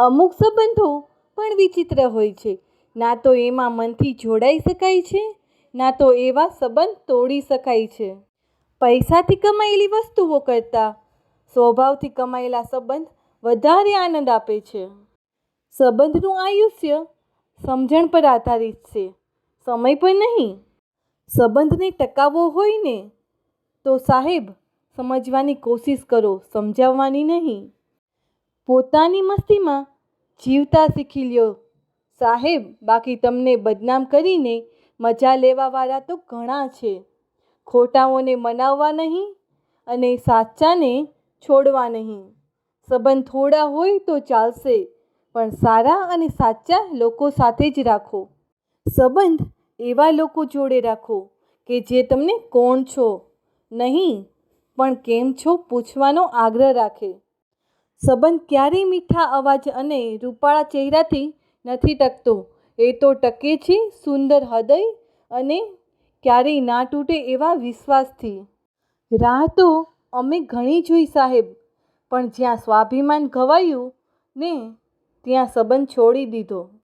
અમુક સંબંધો પણ વિચિત્ર હોય છે. ના તો એમાં મનથી જોડાઈ શકાય છે, ના તો એવા સંબંધ તોડી શકાય છે. પૈસાથી કમાયેલી વસ્તુઓ કરતાં સ્વભાવથી કમાયેલા સંબંધ વધારે આનંદ આપે છે. સંબંધનું આયુષ્ય સમજણ પર આધારિત છે, સમય પર નહીં. સંબંધને ટકાવવો હોય ને તો સાહેબ સમજવાની કોશિશ કરો, સમજાવવાની નહીં. પોતાની મસ્તીમાં જીવતા શીખી લ્યો સાહેબ, બાકી તમને બદનામ કરીને મજા લેવાવાળા તો ઘણા છે. ખોટાઓને મનાવવા નહીં અને સાચાને છોડવા નહીં. સંબંધ થોડા હોય તો ચાલશે, પણ સારા અને સાચા લોકો સાથે જ રાખો. સંબંધ એવા લોકો જોડે રાખો કે જે તમને કોણ છો નહીં, પણ કેમ છો પૂછવાનો આગ્રહ રાખે. સંબંધ ક્યારેય મીઠા અવાજ અને રૂપાળા ચહેરાથી નથી ટકતો. એ તો ટકે છે સુંદર હૃદય અને ક્યારેય ના તૂટે એવા વિશ્વાસથી. રાહ તો અમે ઘણી જોઈ સાહેબ, પણ જ્યાં સ્વાભિમાન ઘવાયું ને ત્યાં સંબંધ છોડી દીધો.